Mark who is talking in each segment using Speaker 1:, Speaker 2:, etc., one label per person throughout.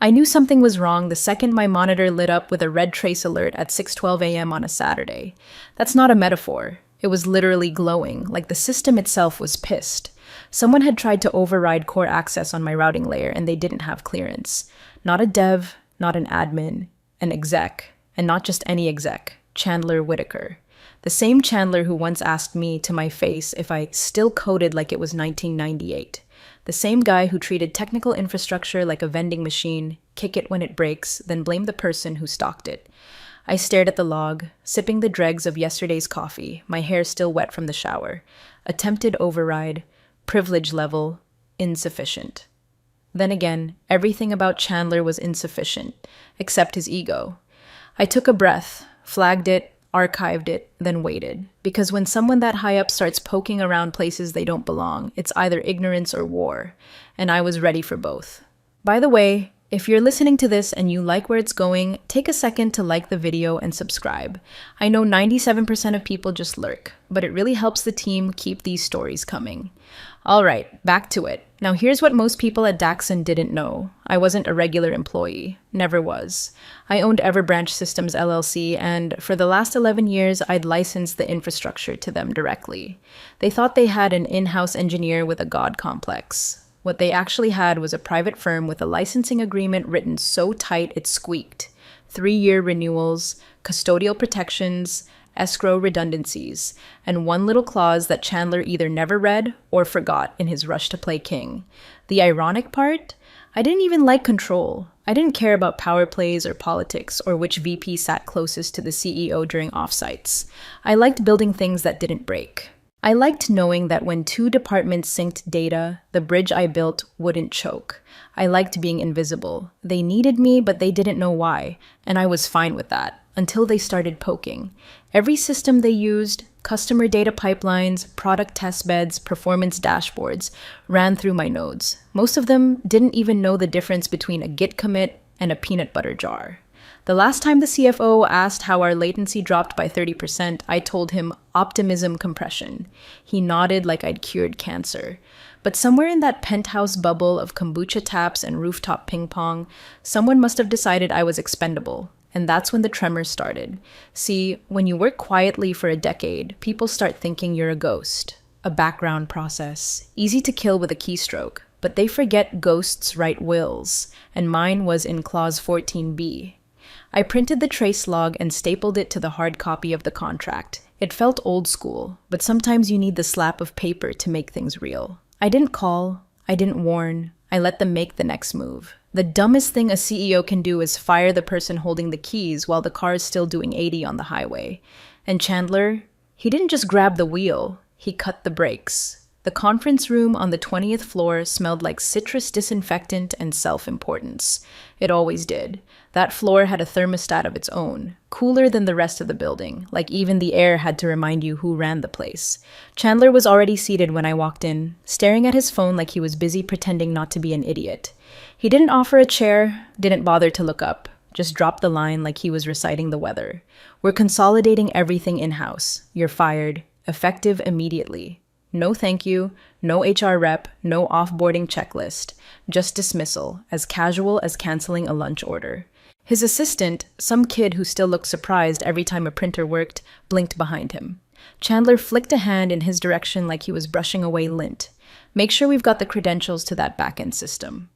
Speaker 1: I knew something was wrong the second my monitor lit up with a red trace alert at 6:12 a.m. on a Saturday. That's not a metaphor. It was literally glowing, like the system itself was pissed. Someone had tried to override core access on my routing layer and they didn't have clearance. Not a dev, not an admin, an exec, and not just any exec, Chandler Whitaker. The same Chandler who once asked me to my face if I still coded like it was 1998. The same guy who treated technical infrastructure like a vending machine, kick it when it breaks, then blame the person who stocked it. I stared at the log, sipping the dregs of yesterday's coffee, my hair still wet from the shower. Attempted override, privilege level, insufficient. Then again, everything about Chandler was insufficient, except his ego. I took a breath, flagged it, archived it, then waited. Because when someone that high up starts poking around places they don't belong, it's either ignorance or war. And I was ready for both. By the way, if you're listening to this and you like where it's going, take a second to like the video and subscribe. I know 97% of people just lurk, but it really helps the team keep these stories coming. All right, back to it. Now here's what most people at Daxon didn't know. I wasn't a regular employee. Never was. I owned Everbranch Systems LLC, and for the last 11 years, I'd licensed the infrastructure to them directly. They thought they had an in-house engineer with a god complex. What they actually had was a private firm with a licensing agreement written so tight it squeaked. 3-year renewals, custodial protections, escrow redundancies, and one little clause that Chandler either never read or forgot in his rush to play king. The ironic part? I didn't even like control. I didn't care about power plays or politics or which VP sat closest to the CEO during offsites. I liked building things that didn't break. I liked knowing that when 2 departments synced data, the bridge I built wouldn't choke. I liked being invisible. They needed me, but they didn't know why, and I was fine with that, until they started poking. Every system they used, customer data pipelines, product test beds, performance dashboards, ran through my nodes. Most of them didn't even know the difference between a Git commit and a peanut butter jar. The last time the CFO asked how our latency dropped by 30%, I told him optimism compression. He nodded like I'd cured cancer. But somewhere in that penthouse bubble of kombucha taps and rooftop ping pong, someone must have decided I was expendable. And that's when the tremors started. See, when you work quietly for a decade, people start thinking you're a ghost. A background process, easy to kill with a keystroke. But they forget ghosts write wills, and mine was in clause 14b. I printed the trace log and stapled it to the hard copy of the contract. It felt old school, but sometimes you need the slap of paper to make things real. I didn't call, I didn't warn, I let them make the next move. The dumbest thing a CEO can do is fire the person holding the keys while the car is still doing 80 on the highway. And Chandler, he didn't just grab the wheel, he cut the brakes. The conference room on the 20th floor smelled like citrus disinfectant and self-importance. It always did. That floor had a thermostat of its own, cooler than the rest of the building, like even the air had to remind you who ran the place. Chandler was already seated when I walked in, staring at his phone like he was busy pretending not to be an idiot. He didn't offer a chair, didn't bother to look up, just dropped the line like he was reciting the weather. We're consolidating everything in-house. You're fired. Effective immediately. No thank you, no HR rep, no offboarding checklist, just dismissal, as casual as canceling a lunch order. His assistant, some kid who still looked surprised every time a printer worked, blinked behind him. Chandler flicked a hand in his direction like he was brushing away lint. Make sure we've got the credentials to that backend system.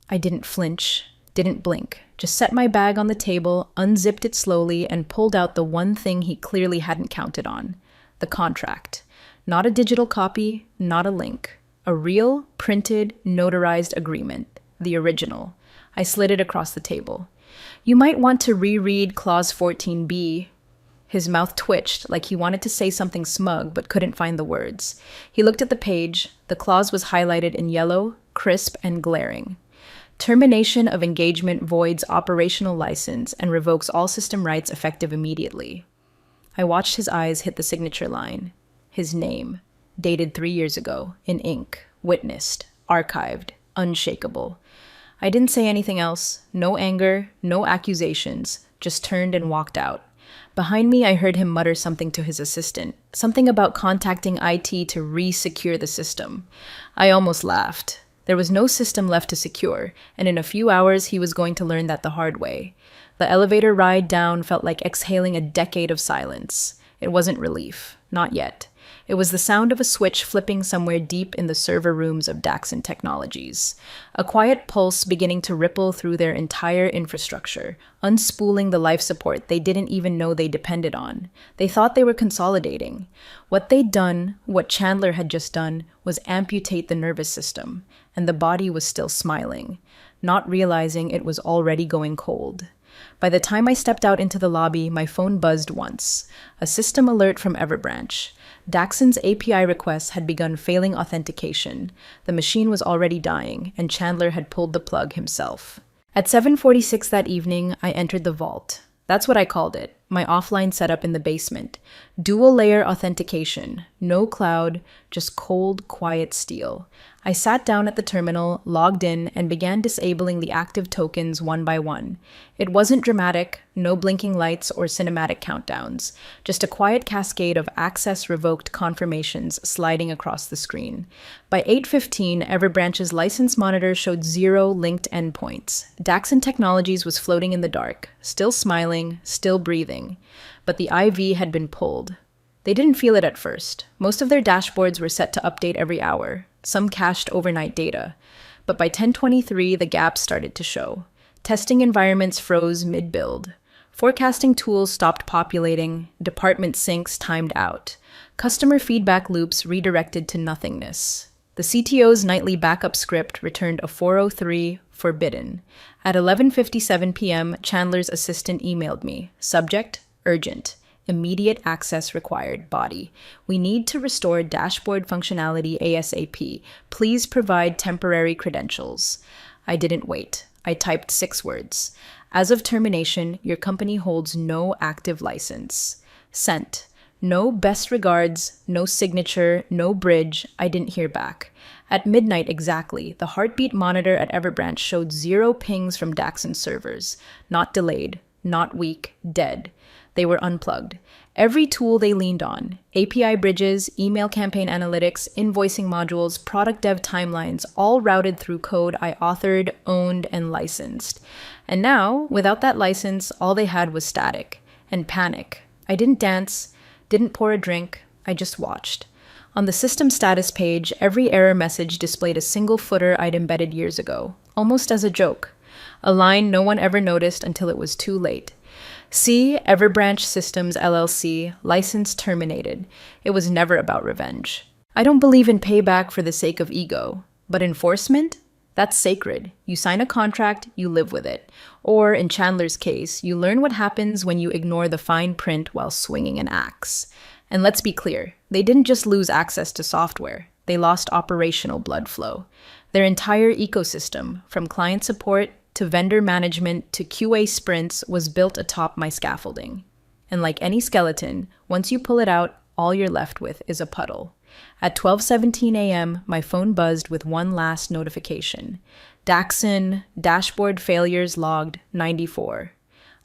Speaker 1: I didn't flinch, didn't blink, just set my bag on the table, unzipped it slowly, and pulled out the one thing he clearly hadn't counted on: the contract. Not a digital copy, not a link. A real, printed, notarized agreement. The original. I slid it across the table. You might want to reread clause 14b. His mouth twitched like he wanted to say something smug but couldn't find the words. He looked at the page. The clause was highlighted in yellow, crisp, and glaring. Termination of engagement voids operational license and revokes all system rights effective immediately. I watched his eyes hit the signature line. His name, dated 3 years ago, in ink, witnessed, archived, unshakable. I didn't say anything else, no anger, no accusations, just turned and walked out. Behind me, I heard him mutter something to his assistant, something about contacting IT to re-secure the system. I almost laughed. There was no system left to secure, and in a few hours he was going to learn that the hard way. The elevator ride down felt like exhaling a decade of silence. It wasn't relief. Not yet. It was the sound of a switch flipping somewhere deep in the server rooms of Daxon Technologies. A quiet pulse beginning to ripple through their entire infrastructure, unspooling the life support they didn't even know they depended on. They thought they were consolidating. What they'd done, what Chandler had just done, was amputate the nervous system, and the body was still smiling, not realizing it was already going cold. By the time I stepped out into the lobby, my phone buzzed once. A system alert from Everbranch. Daxon's API requests had begun failing authentication. The machine was already dying, and Chandler had pulled the plug himself. At 7:46 that evening, I entered the vault. That's what I called it, my offline setup in the basement. Dual-layer authentication. No cloud, just cold, quiet steel. I sat down at the terminal, logged in, and began disabling the active tokens one by one. It wasn't dramatic, no blinking lights or cinematic countdowns, just a quiet cascade of access-revoked confirmations sliding across the screen. By 8:15, Everbranch's license monitor showed 0 linked endpoints. Daxon Technologies was floating in the dark, still smiling, still breathing. But the IV had been pulled. They didn't feel it at first. Most of their dashboards were set to update every hour. Some cached overnight data. But by 10:23, the gaps started to show. Testing environments froze mid-build. Forecasting tools stopped populating. Department syncs timed out. Customer feedback loops redirected to nothingness. The CTO's nightly backup script returned a 403 forbidden. At 11:57 p.m., Chandler's assistant emailed me. Subject, urgent. Immediate access required. Body. We need to restore dashboard functionality ASAP. Please provide temporary credentials. I didn't wait. I typed 6 words. As of termination, your company holds no active license. Sent. No best regards, no signature, no bridge. I didn't hear back. At midnight exactly, the heartbeat monitor at Everbranch showed 0 pings from Daxon servers. Not delayed, not weak, dead. They were unplugged. Every tool they leaned on, API bridges, email campaign analytics, invoicing modules, product dev timelines, all routed through code I authored, owned, and licensed. And now, without that license, all they had was static and panic. I didn't dance, didn't pour a drink, I just watched. On the system status page, every error message displayed a single footer I'd embedded years ago, almost as a joke. A line no one ever noticed until it was too late. See, Everbranch Systems LLC, license terminated. It was never about revenge. I don't believe in payback for the sake of ego, but enforcement? That's sacred. You sign a contract, you live with it. Or, in Chandler's case, you learn what happens when you ignore the fine print while swinging an axe. And let's be clear, they didn't just lose access to software. They lost operational blood flow. Their entire ecosystem, from client support to vendor management to QA sprints, was built atop my scaffolding. And like any skeleton, once you pull it out, all you're left with is a puddle. At 12:17 a.m., my phone buzzed with one last notification. Daxon, dashboard failures logged 94.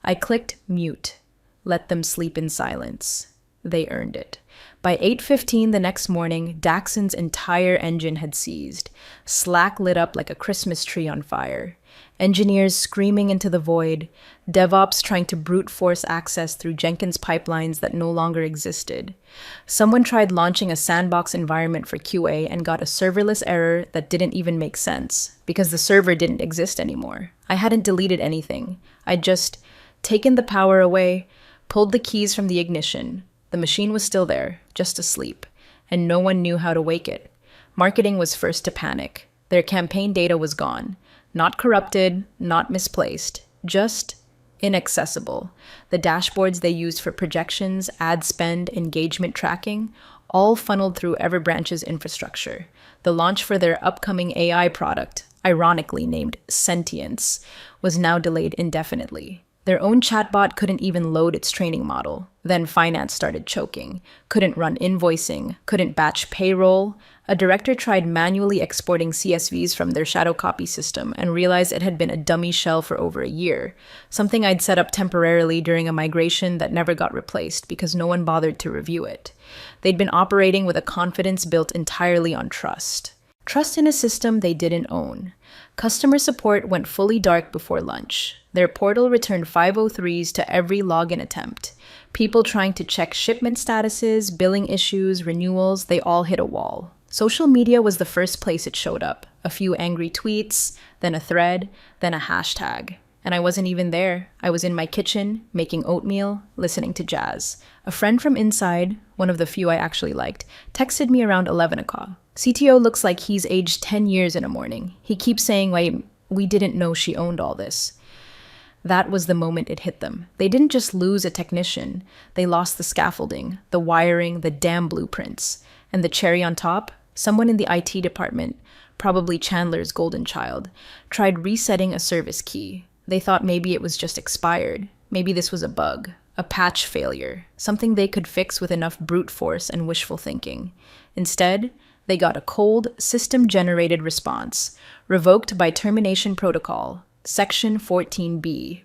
Speaker 1: I clicked mute. Let them sleep in silence. They earned it. By 8:15 the next morning, Daxon's entire engine had seized. Slack lit up like a Christmas tree on fire. Engineers screaming into the void, DevOps trying to brute force access through Jenkins pipelines that no longer existed. Someone tried launching a sandbox environment for QA and got a serverless error that didn't even make sense, because the server didn't exist anymore. I hadn't deleted anything. I'd just taken the power away, pulled the keys from the ignition. The machine was still there, just asleep, and no one knew how to wake it. Marketing was first to panic. Their campaign data was gone. Not corrupted, not misplaced, just inaccessible. The dashboards they used for projections, ad spend, engagement tracking, all funneled through Everbranch's infrastructure. The launch for their upcoming AI product, ironically named Sentience, was now delayed indefinitely. Their own chatbot couldn't even load its training model. Then finance started choking. Couldn't run invoicing, couldn't batch payroll. A director tried manually exporting CSVs from their shadow copy system and realized it had been a dummy shell for over a year, something I'd set up temporarily during a migration that never got replaced because no one bothered to review it. They'd been operating with a confidence built entirely on trust. Trust in a system they didn't own. Customer support went fully dark before lunch. Their portal returned 503s to every login attempt. People trying to check shipment statuses, billing issues, renewals, they all hit a wall. Social media was the first place it showed up. A few angry tweets, then a thread, then a hashtag. And I wasn't even there. I was in my kitchen, making oatmeal, listening to jazz. A friend from inside, one of the few I actually liked, texted me around 11 o'clock. CTO looks like he's aged 10 years in a morning. He keeps saying, wait, we didn't know she owned all this. That was the moment it hit them. They didn't just lose a technician. They lost the scaffolding, the wiring, the damn blueprints. And the cherry on top, someone in the IT department, probably Chandler's golden child, tried resetting a service key. They thought maybe it was just expired. Maybe this was a bug, a patch failure, something they could fix with enough brute force and wishful thinking. Instead, they got a cold, system-generated response, revoked by termination protocol, Section 14B.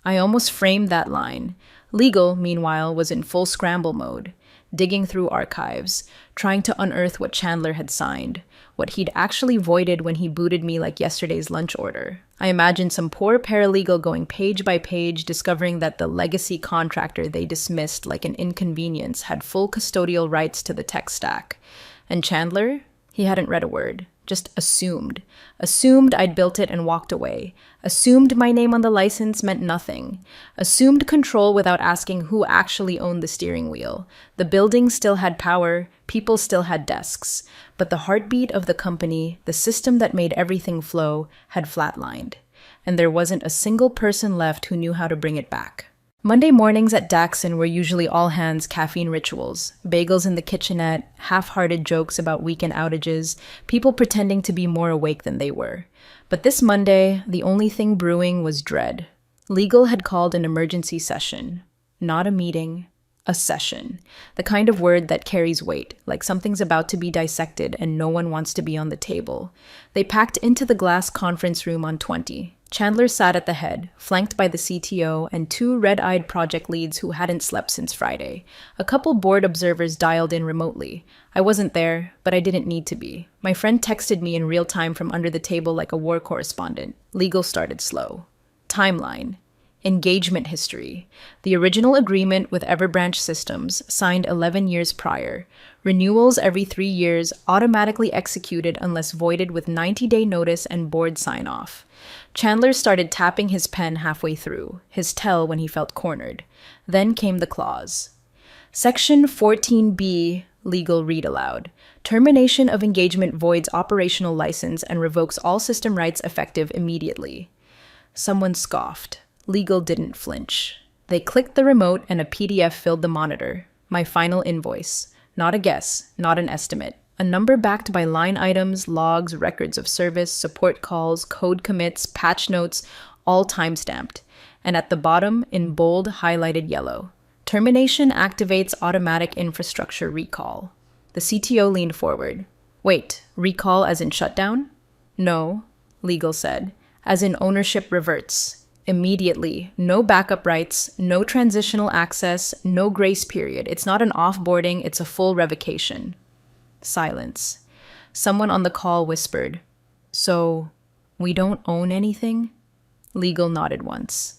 Speaker 1: I almost framed that line. Legal, meanwhile, was in full scramble mode, digging through archives, trying to unearth what Chandler had signed, what he'd actually voided when he booted me like yesterday's lunch order. I imagined some poor paralegal going page by page, discovering that the legacy contractor they dismissed like an inconvenience had full custodial rights to the tech stack. And Chandler? He hadn't read a word. Just assumed. Assumed I'd built it and walked away. Assumed my name on the license meant nothing. Assumed control without asking who actually owned the steering wheel. The building still had power, people still had desks. But the heartbeat of the company, the system that made everything flow, had flatlined. And there wasn't a single person left who knew how to bring it back. Monday mornings at Daxon were usually all-hands caffeine rituals, bagels in the kitchenette, half-hearted jokes about weekend outages, people pretending to be more awake than they were. But this Monday, the only thing brewing was dread. Legal had called an emergency session. Not a meeting, a session. The kind of word that carries weight, like something's about to be dissected and no one wants to be on the table. They packed into the glass conference room on 20. Chandler sat at the head, flanked by the CTO and two red-eyed project leads who hadn't slept since Friday. A couple board observers dialed in remotely. I wasn't there, but I didn't need to be. My friend texted me in real time from under the table like a war correspondent. Legal started slow. Timeline. Engagement history. The original agreement with Everbranch Systems, signed 11 years prior. Renewals every 3 years, automatically executed unless voided with 90-day notice and board sign-off. Chandler started tapping his pen halfway through, his tell when he felt cornered. Then came the clause. Section 14B, legal read aloud. Termination of engagement voids operational license and revokes all system rights effective immediately. Someone scoffed. Legal didn't flinch. They clicked the remote and a PDF filled the monitor. My final invoice. Not a guess, not an estimate. A number backed by line items, logs, records of service, support calls, code commits, patch notes, all time-stamped. And at the bottom, in bold, highlighted yellow, termination activates automatic infrastructure recall. The CTO leaned forward. Wait, recall as in shutdown? No, legal said, as in ownership reverts. Immediately. No backup rights, no transitional access, no grace period. It's not an offboarding, it's a full revocation. Silence. Someone on the call whispered, "So, we don't own anything?" Legal nodded once.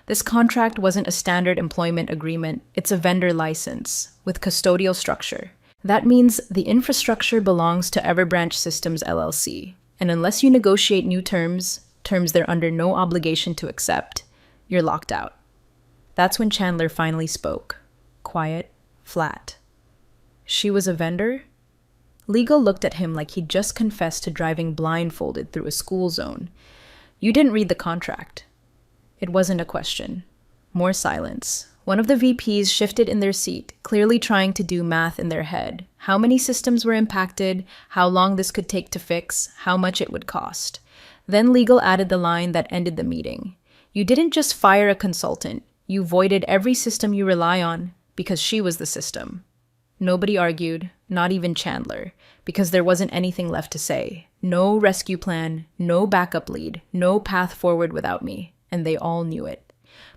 Speaker 1: This contract wasn't a standard employment agreement, it's a vendor license, with custodial structure. That means the infrastructure belongs to Everbranch Systems LLC, and unless you negotiate new terms they're under no obligation to accept, you're locked out. That's when Chandler finally spoke. Quiet, flat. She was a vendor? Legal looked at him like he'd just confessed to driving blindfolded through a school zone. You didn't read the contract. It wasn't a question. More silence. One of the VPs shifted in their seat, clearly trying to do math in their head. How many systems were impacted, how long this could take to fix, how much it would cost. Then Legal added the line that ended the meeting. You didn't just fire a consultant. You voided every system you rely on because she was the system. Nobody argued, not even Chandler, because there wasn't anything left to say. No rescue plan, no backup lead, no path forward without me, and they all knew it.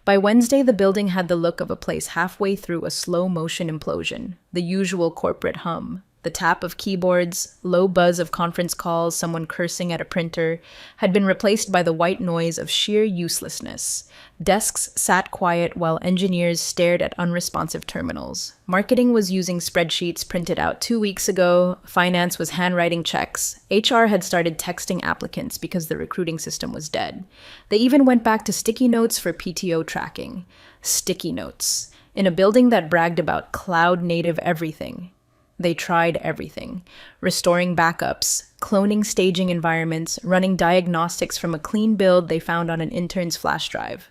Speaker 1: By Wednesday, the building had the look of a place halfway through a slow-motion implosion, the usual corporate hum. The tap of keyboards, low buzz of conference calls, someone cursing at a printer, had been replaced by the white noise of sheer uselessness. Desks sat quiet while engineers stared at unresponsive terminals. Marketing was using spreadsheets printed out 2 weeks ago. Finance was handwriting checks. HR had started texting applicants because the recruiting system was dead. They even went back to sticky notes for PTO tracking. Sticky notes. In a building that bragged about cloud-native everything. They tried everything. Restoring backups, cloning staging environments, running diagnostics from a clean build they found on an intern's flash drive.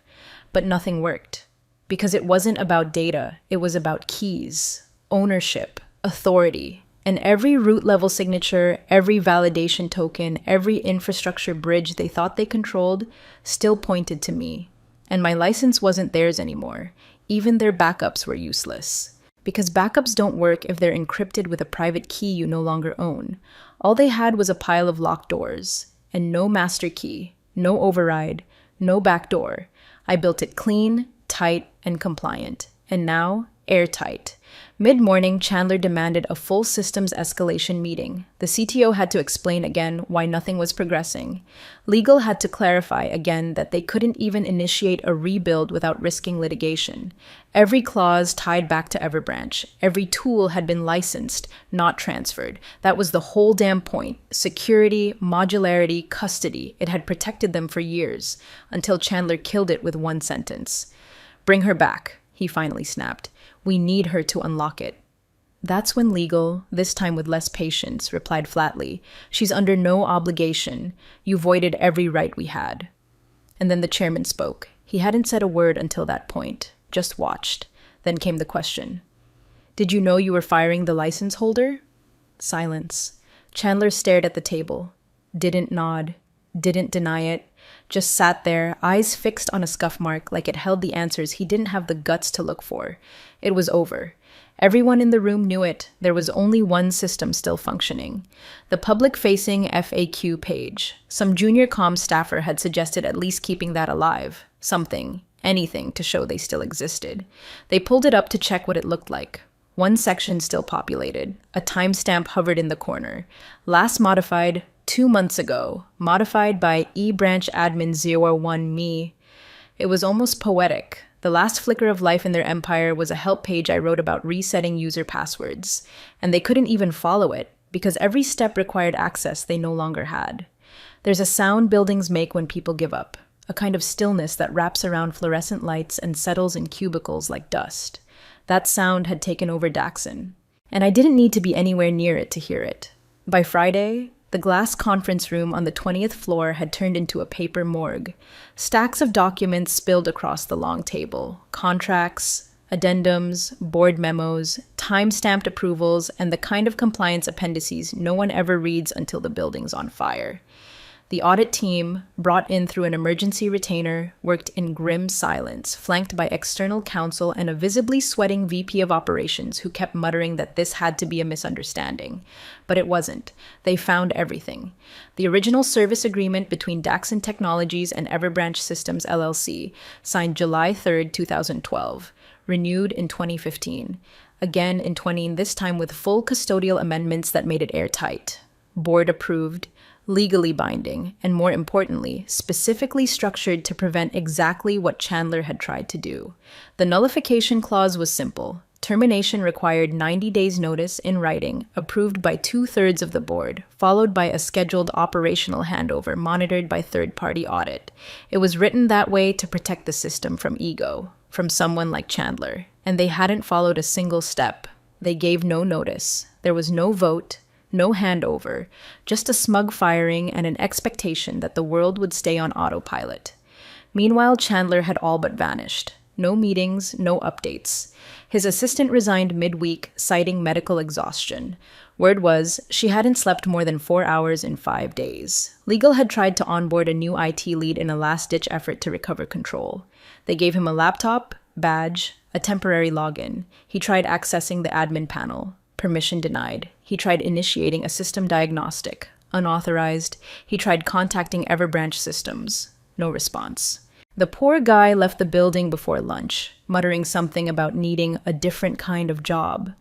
Speaker 1: But nothing worked. Because it wasn't about data, it was about keys, ownership, authority. And every root-level signature, every validation token, every infrastructure bridge they thought they controlled still pointed to me. And my license wasn't theirs anymore. Even their backups were useless. Because backups don't work if they're encrypted with a private key you no longer own. All they had was a pile of locked doors, and no master key, no override, no backdoor. I built it clean, tight, and compliant. And now, airtight. Mid-morning, Chandler demanded a full systems escalation meeting. The CTO had to explain again why nothing was progressing. Legal had to clarify again that they couldn't even initiate a rebuild without risking litigation. Every clause tied back to Everbranch. Every tool had been licensed, not transferred. That was the whole damn point. Security, modularity, custody. It had protected them for years, until Chandler killed it with one sentence. "Bring her back," he finally snapped. "We need her to unlock it." That's when legal, this time with less patience, replied flatly, "She's under no obligation. You voided every right we had." And then the chairman spoke. He hadn't said a word until that point, just watched. Then came the question. "Did you know you were firing the license holder?" Silence. Chandler stared at the table. Didn't nod. Didn't deny it. Just sat there, eyes fixed on a scuff mark like it held the answers he didn't have the guts to look for. It was over. Everyone in the room knew it. There was only one system still functioning. The public-facing FAQ page. Some junior comm staffer had suggested at least keeping that alive. Something, anything, to show they still existed. They pulled it up to check what it looked like. One section still populated. A timestamp hovered in the corner. Last modified 2 months ago, modified by eBranch admin 01 me. It was almost poetic. The last flicker of life in their empire was a help page I wrote about resetting user passwords. And they couldn't even follow it, because every step required access they no longer had. There's a sound buildings make when people give up, a kind of stillness that wraps around fluorescent lights and settles in cubicles like dust. That sound had taken over Daxon. And I didn't need to be anywhere near it to hear it. By Friday, the glass conference room on the 20th floor had turned into a paper morgue. Stacks of documents spilled across the long table. Contracts, addendums, board memos, time-stamped approvals, and the kind of compliance appendices no one ever reads until the building's on fire. The audit team, brought in through an emergency retainer, worked in grim silence, flanked by external counsel and a visibly sweating VP of operations who kept muttering that this had to be a misunderstanding. But it wasn't. They found everything. The original service agreement between Daxon Technologies and Everbranch Systems LLC, signed July 3rd, 2012, renewed in 2015. Again in this time with full custodial amendments that made it airtight. Board approved, legally binding, and more importantly, specifically structured to prevent exactly what Chandler had tried to do. The nullification clause was simple. Termination required 90 days notice in writing, approved by 2/3 of the board, followed by a scheduled operational handover monitored by third-party audit. It was written that way to protect the system from ego, from someone like Chandler, and they hadn't followed a single step. They gave no notice. There was no vote, no handover, just a smug firing and an expectation that the world would stay on autopilot. Meanwhile, Chandler had all but vanished. No meetings, no updates. His assistant resigned midweek, citing medical exhaustion. Word was, she hadn't slept more than 4 hours in 5 days. Legal had tried to onboard a new IT lead in a last-ditch effort to recover control. They gave him a laptop, badge, a temporary login. He tried accessing the admin panel. Permission denied. He tried initiating a system diagnostic. Unauthorized. He tried contacting Everbranch Systems. No response. The poor guy left the building before lunch, muttering something about needing a different kind of job.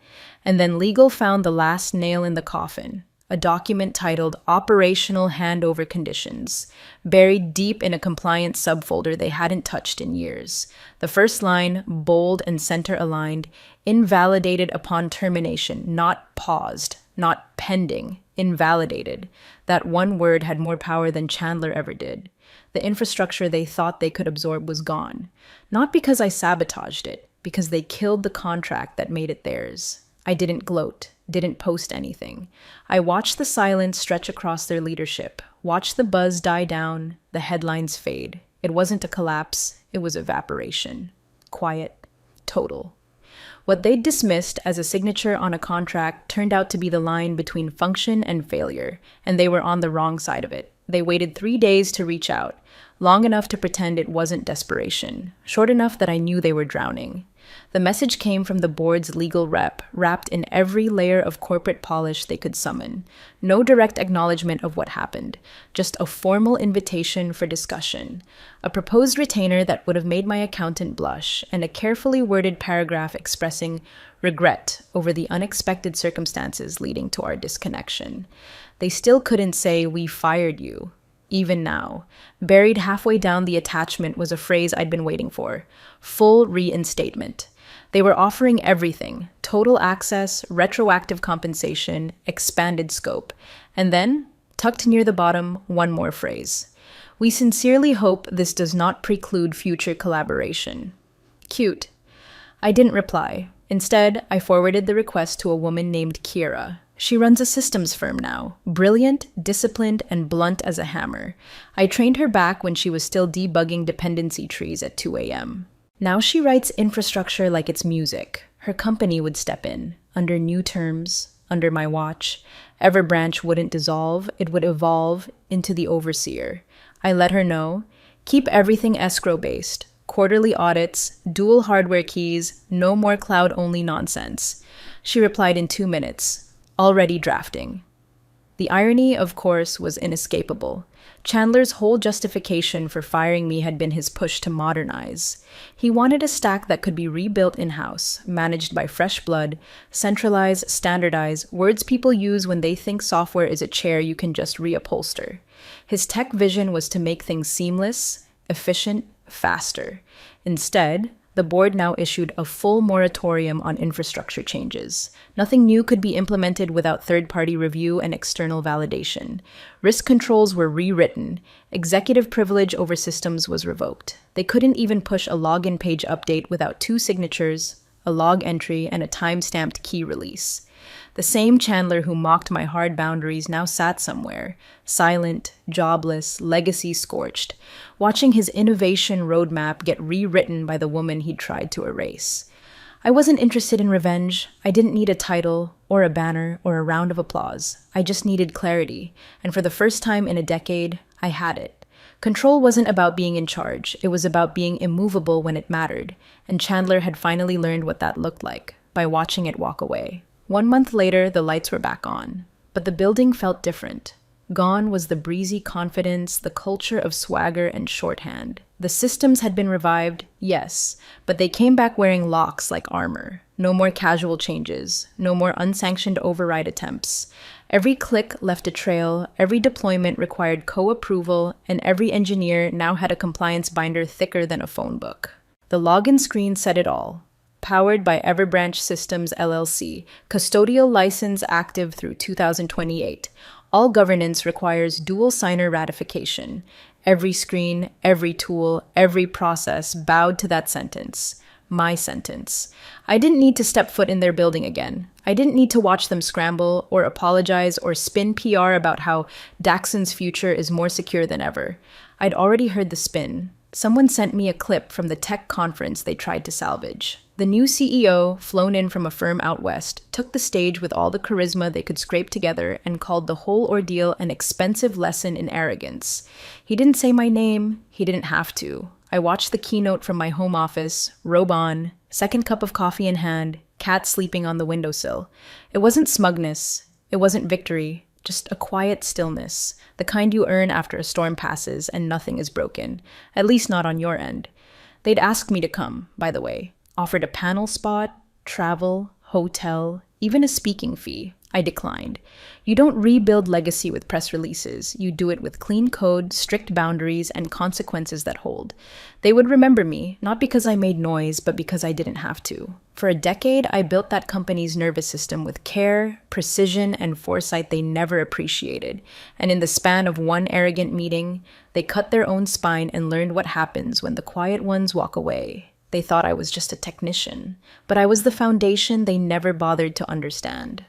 Speaker 1: And then legal found the last nail in the coffin, a document titled Operational Handover Conditions, buried deep in a compliance subfolder they hadn't touched in years. The first line, bold and center aligned, invalidated upon termination, not paused, not pending, invalidated. That one word had more power than Chandler ever did. The infrastructure they thought they could absorb was gone. Not because I sabotaged it, because they killed the contract that made it theirs. I didn't gloat, didn't post anything. I watched the silence stretch across their leadership, watched the buzz die down, the headlines fade. It wasn't a collapse, it was evaporation. Quiet, total. What they'd dismissed as a signature on a contract turned out to be the line between function and failure, and they were on the wrong side of it. They waited 3 days to reach out, long enough to pretend it wasn't desperation, short enough that I knew they were drowning. The message came from the board's legal rep, wrapped in every layer of corporate polish they could summon. No direct acknowledgement of what happened, just a formal invitation for discussion, a proposed retainer that would have made my accountant blush, and a carefully worded paragraph expressing regret over the unexpected circumstances leading to our disconnection. They still couldn't say, "We fired you." Even now, buried halfway down the attachment was a phrase I'd been waiting for: full reinstatement. They were offering everything: total access, retroactive compensation, expanded scope. And then, tucked near the bottom, one more phrase: "We sincerely hope this does not preclude future collaboration." Cute. I didn't reply. Instead, I forwarded the request to a woman named Kira. She runs a systems firm now, brilliant, disciplined, and blunt as a hammer. I trained her back when she was still debugging dependency trees at 2 a.m. Now she writes infrastructure like it's music. Her company would step in, under new terms, under my watch. Everbranch wouldn't dissolve, it would evolve into the overseer. I let her know, keep everything escrow-based, quarterly audits, dual hardware keys, no more cloud-only nonsense. She replied in 2 minutes. Already drafting. The irony, of course, was inescapable. Chandler's whole justification for firing me had been his push to modernize. He wanted a stack that could be rebuilt in-house, managed by fresh blood, centralize, standardize, words people use when they think software is a chair you can just reupholster. His tech vision was to make things seamless, efficient, faster. Instead, the board now issued a full moratorium on infrastructure changes. Nothing new could be implemented without third-party review and external validation. Risk controls were rewritten. Executive privilege over systems was revoked. They couldn't even push a login page update without 2 signatures, a log entry, and a time-stamped key release. The same Chandler who mocked my hard boundaries now sat somewhere, silent, jobless, legacy scorched, watching his innovation roadmap get rewritten by the woman he'd tried to erase. I wasn't interested in revenge. I didn't need a title, or a banner, or a round of applause. I just needed clarity, and for the first time in a decade, I had it. Control wasn't about being in charge. It was about being immovable when it mattered, and Chandler had finally learned what that looked like by watching it walk away. 1 month later, the lights were back on, but the building felt different. Gone was the breezy confidence, the culture of swagger and shorthand. The systems had been revived, yes, but they came back wearing locks like armor. No more casual changes, no more unsanctioned override attempts. Every click left a trail, every deployment required co-approval, and every engineer now had a compliance binder thicker than a phone book. The login screen said it all. Powered by Everbranch Systems LLC, custodial license active through 2028. All governance requires dual signer ratification. Every screen, every tool, every process bowed to that sentence. My sentence. I didn't need to step foot in their building again. I didn't need to watch them scramble or apologize or spin PR about how Daxon's future is more secure than ever. I'd already heard the spin. Someone sent me a clip from the tech conference they tried to salvage. The new CEO, flown in from a firm out west, took the stage with all the charisma they could scrape together and called the whole ordeal an expensive lesson in arrogance. He didn't say my name. He didn't have to. I watched the keynote from my home office, robe on, second cup of coffee in hand, cat sleeping on the windowsill. It wasn't smugness. It wasn't victory. just a quiet stillness, the kind you earn after a storm passes and nothing is broken, at least not on your end. They'd asked me to come, by the way, offered a panel spot, travel, hotel, even a speaking fee. I declined. You don't rebuild legacy with press releases. You do it with clean code, strict boundaries, and consequences that hold. They would remember me, not because I made noise, but because I didn't have to. For a decade, I built that company's nervous system with care, precision, and foresight they never appreciated. And in the span of one arrogant meeting, they cut their own spine and learned what happens when the quiet ones walk away. They thought I was just a technician, but I was the foundation they never bothered to understand.